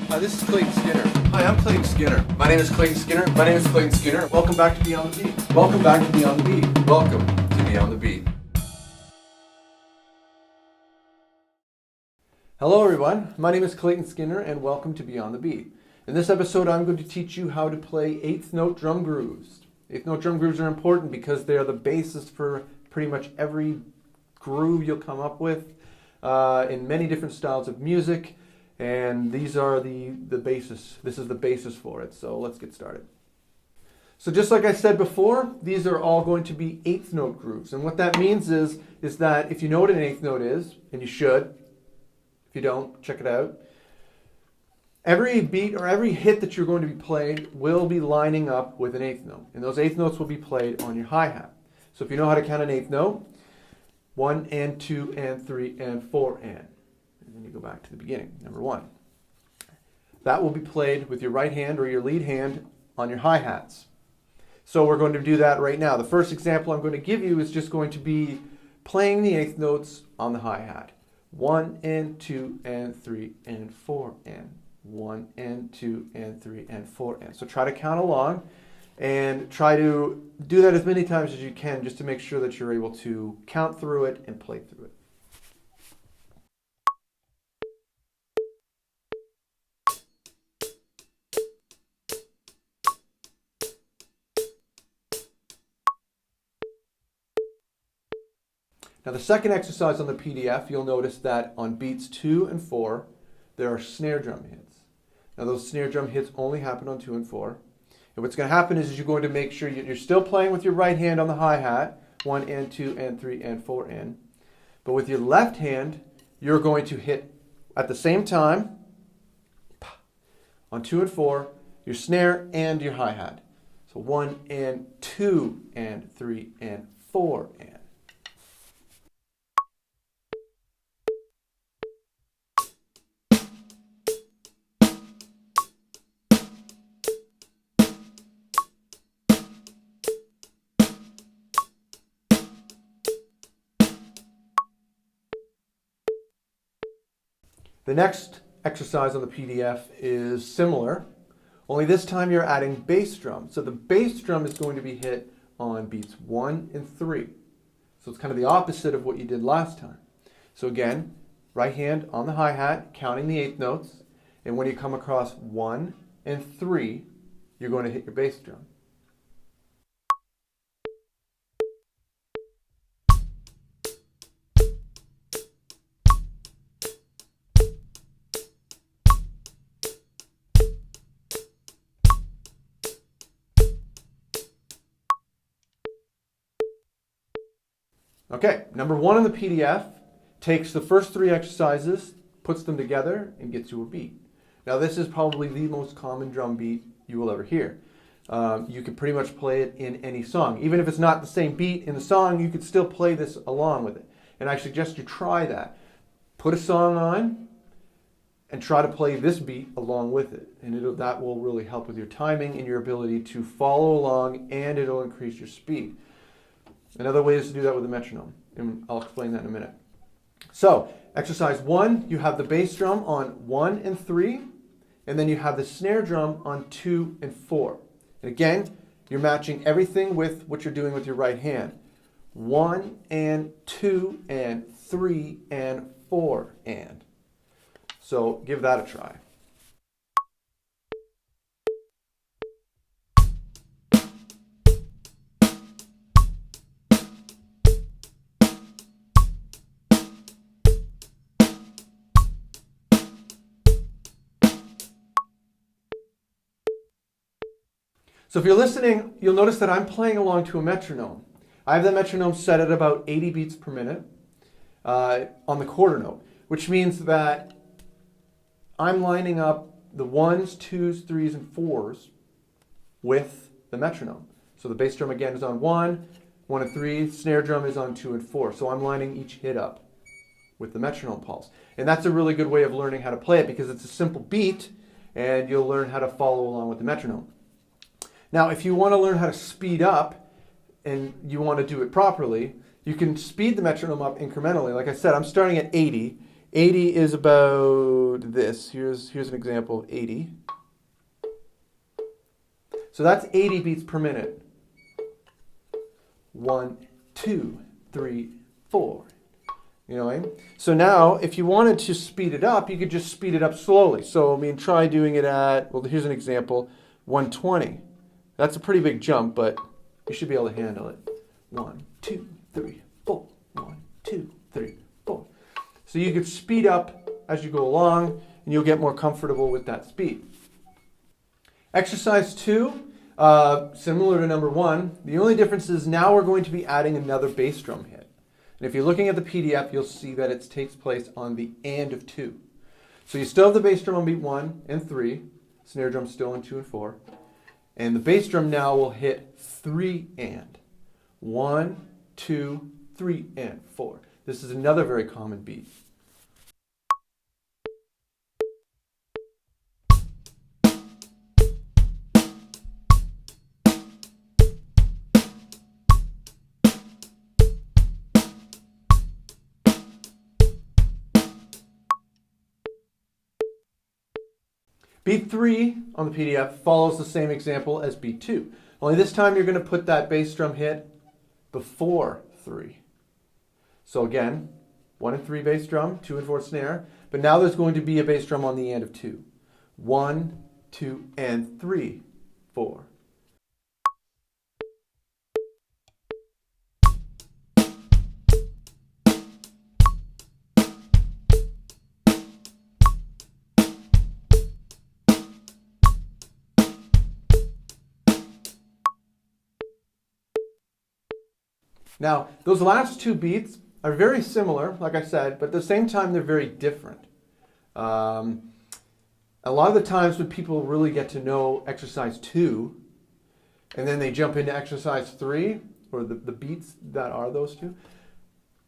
Hi, this is Clayton Skinner. Hi, I'm Clayton Skinner. My name is Clayton Skinner. My name is Clayton Skinner. Welcome back to Beyond the Beat. Welcome back to Beyond the Beat. Welcome to Beyond the Beat. Hello everyone, my name is Clayton Skinner and welcome to Beyond the Beat. In this episode I'm going to teach you how to play eighth note drum grooves. Eighth note drum grooves are important because they are the basis for pretty much every groove you'll come up with in many different styles of music, and these are the basis. This is the basis for it, so let's get started. So just like I said before, these are all going to be eighth note grooves, and what that means is that if you know what an eighth note is, and you should, if you don't, check it out. Every beat or every hit that you're going to be playing will be lining up with an eighth note. And those eighth notes will be played on your hi-hat. So if you know how to count an eighth note, 1 and 2 and 3 and 4 and then you go back to the beginning, number 1. That will be played with your right hand or your lead hand on your hi-hats. So we're going to do that right now. The first example I'm going to give you is just going to be playing the eighth notes on the hi-hat. 1 and 2 and 3 and 4 and 1 and 2 and 3 and 4 and. So try to count along and try to do that as many times as you can just to make sure that you're able to count through it and play through it. Now the second exercise on the PDF, you'll notice that on beats 2 and 4, there are snare drum hits. Now those snare drum hits only happen on 2 and 4. And what's going to happen is you're going to make sure you're still playing with your right hand on the hi-hat, 1 and 2 and 3 and 4 and. But with your left hand, you're going to hit at the same time, on 2 and 4, your snare and your hi-hat. So 1 and 2 and 3 and 4 and. The next exercise on the PDF is similar, only this time you're adding bass drum. So the bass drum is going to be hit on beats 1 and 3. So it's kind of the opposite of what you did last time. So again, right hand on the hi-hat, counting the eighth notes, and when you come across 1 and 3, you're going to hit your bass drum. Okay, number 1 in the PDF takes the first 3 exercises, puts them together, and gets you a beat. Now this is probably the most common drum beat you will ever hear. You can pretty much play it in any song. Even if it's not the same beat in the song, you could still play this along with it. And I suggest you try that. Put a song on and try to play this beat along with it. And that will really help with your timing and your ability to follow along, and it'll increase your speed. Another way is to do that with a metronome, and I'll explain that in a minute. So, exercise 1, you have the bass drum on 1 and 3, and then you have the snare drum on 2 and 4. And again, you're matching everything with what you're doing with your right hand. 1 and 2 and 3 and 4 and. So, give that a try. So if you're listening, you'll notice that I'm playing along to a metronome. I have the metronome set at about 80 beats per minute on the quarter note, which means that I'm lining up the 1s, 2s, 3s, and 4s with the metronome. So the bass drum again is on 1, 1 and 3, snare drum is on 2 and 4. So I'm lining each hit up with the metronome pulse. And that's a really good way of learning how to play it because it's a simple beat and you'll learn how to follow along with the metronome. Now, if you want to learn how to speed up and you want to do it properly, you can speed the metronome up incrementally. Like I said, I'm starting at 80, 80 is about this. Here's an example of 80. So that's 80 beats per minute. 1, 2, 3, 4. You know what I mean? So now, if you wanted to speed it up, you could just speed it up slowly. So, I mean, try doing it at, well, here's an example, 120. That's a pretty big jump, but you should be able to handle it. 1, 2, 3, 4. 1, 2, 3, 4. So you could speed up as you go along, and you'll get more comfortable with that speed. Exercise 2, similar to number 1. The only difference is now we're going to be adding another bass drum hit. And if you're looking at the PDF, you'll see that it takes place on the and of 2. So you still have the bass drum on beat 1 and 3. Snare drum still on 2 and 4. And the bass drum now will hit 3 and. 1, 2, 3, and 4. This is another very common beat. Beat 3 on the PDF follows the same example as beat 2. Only this time you're going to put that bass drum hit before 3. So again, 1 and 3 bass drum, 2 and 4 snare, but now there's going to be a bass drum on the and of 2. 1, 2, and 3, 4. Now, those last 2 beats are very similar, like I said, but at the same time, they're very different. A lot of the times when people really get to know exercise 2, and then they jump into exercise 3, or the beats that are those 2,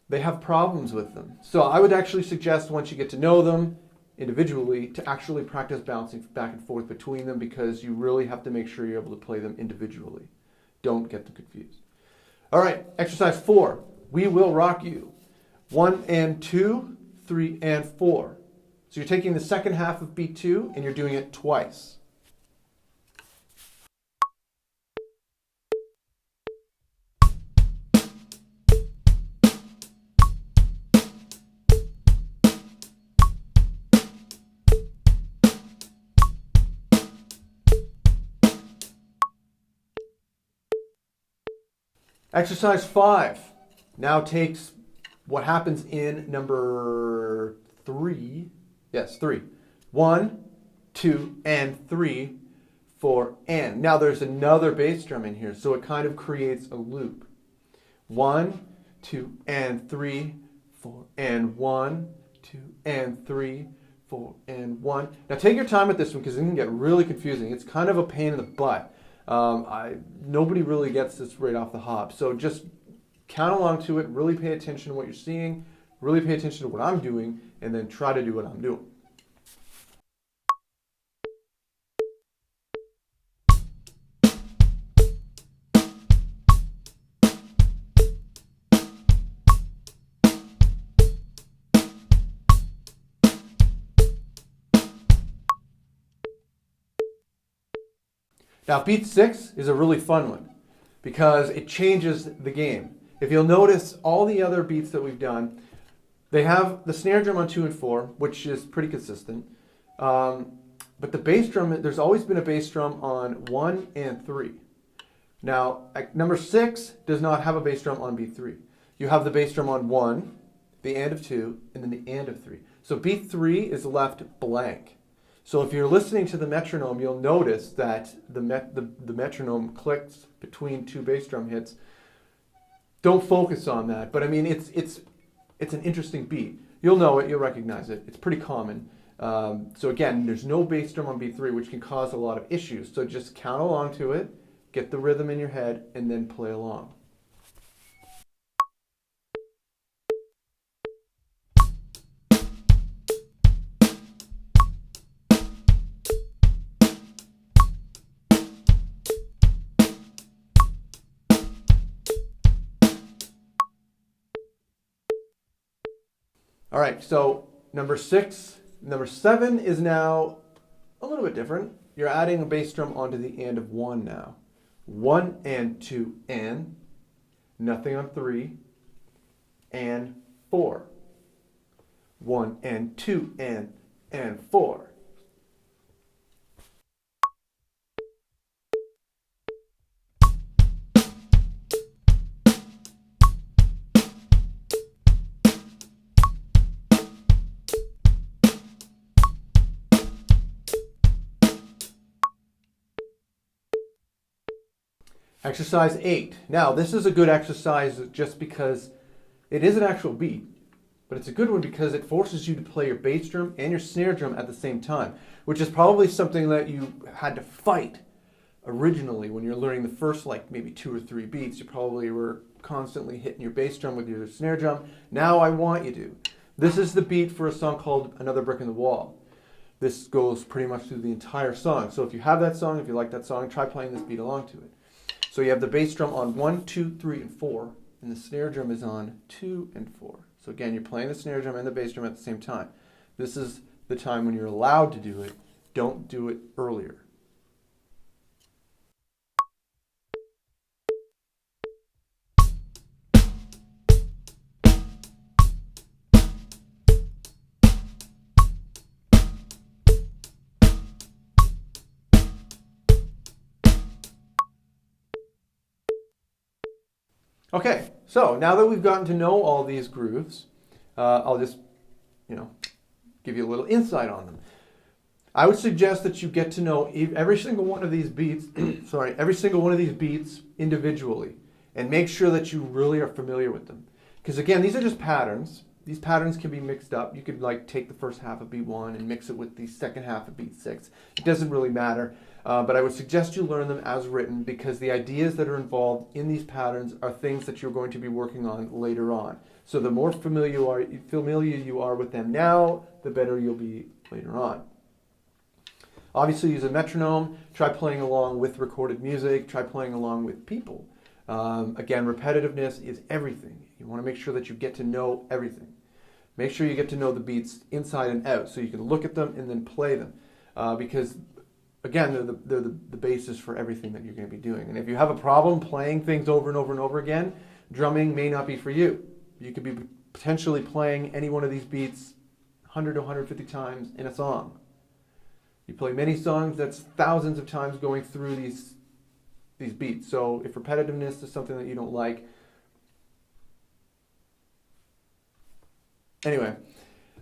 they have problems with them. So I would actually suggest once you get to know them individually to actually practice bouncing back and forth between them, because you really have to make sure you're able to play them individually. Don't get them confused. All right, exercise 4. We will rock you. 1 and 2, 3 and 4. So you're taking the second half of beat 2 and you're doing it twice. Exercise 5 now takes what happens in number 3. Yes, 3. 1, 2, and 3 for and. Now there's another bass drum in here, so it kind of creates a loop. 1, 2, and 3, 4, and 1, 2, and 3, 4, and 1. Now take your time with this one because it can get really confusing. It's kind of a pain in the butt. Nobody really gets this right off the hop. So just count along to it, really pay attention to what you're seeing, really pay attention to what I'm doing, and then try to do what I'm doing. Now, beat 6 is a really fun one because it changes the game. If you'll notice, all the other beats that we've done, they have the snare drum on 2 and 4, which is pretty consistent. But the bass drum, there's always been a bass drum on 1 and 3. Now, number 6 does not have a bass drum on beat 3. You have the bass drum on 1, the and of 2, and then the and of 3. So beat 3 is left blank. So if you're listening to the metronome, you'll notice that the metronome clicks between 2 bass drum hits. Don't focus on that, but I mean, it's an interesting beat. You'll know it, you'll recognize it. It's pretty common. So again, there's no bass drum on beat 3, which can cause a lot of issues. So just count along to it, get the rhythm in your head, and then play along. All right, so number 6. Number 7 is now a little bit different. You're adding a bass drum onto the and of 1 now. 1 and 2 and, nothing on 3, and 4. 1 and 2 and 4. Exercise 8. Now, this is a good exercise just because it is an actual beat, but it's a good one because it forces you to play your bass drum and your snare drum at the same time, which is probably something that you had to fight originally when you're learning the first, like, maybe 2 or 3 beats. You probably were constantly hitting your bass drum with your snare drum. Now I want you to. This is the beat for a song called Another Brick in the Wall. This goes pretty much through the entire song. So if you have that song, if you like that song, try playing this beat along to it. So you have the bass drum on 1, 2, 3, and 4, and the snare drum is on 2 and 4. So again, you're playing the snare drum and the bass drum at the same time. This is the time when you're allowed to do it. Don't do it earlier. Okay, so now that we've gotten to know all these grooves, I'll just, give you a little insight on them. I would suggest that you get to know every single one of these beats, every single one of these beats individually, and make sure that you really are familiar with them. Because again, these are just patterns. These patterns can be mixed up. You could take the first half of beat 1 and mix it with the second half of beat 6. It doesn't really matter. But I would suggest you learn them as written because the ideas that are involved in these patterns are things that you're going to be working on later on. So the more familiar you are with them now, the better you'll be later on. Obviously use a metronome. Try playing along with recorded music. Try playing along with people. Again, repetitiveness is everything. You want to make sure that you get to know everything. Make sure you get to know the beats inside and out so you can look at them and then play them. Because again, they're the basis for everything that you're going to be doing. And if you have a problem playing things over and over and over again, drumming may not be for you. You could be potentially playing any one of these beats 100 to 150 times in a song. You play many songs, that's thousands of times going through these beats. So if repetitiveness is something that you don't like. Anyway.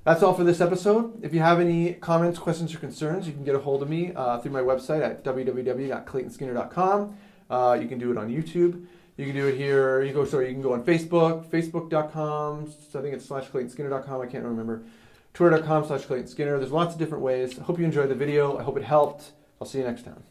That's all for this episode. If you have any comments, questions, or concerns, you can get a hold of me through my website at www.claytonskinner.com. You can do it on YouTube. You can do it here. You can go on Facebook, facebook.com. So I think it's /ClaytonSkinner.com. I can't remember. Twitter.com/ClaytonSkinner. There's lots of different ways. I hope you enjoyed the video. I hope it helped. I'll see you next time.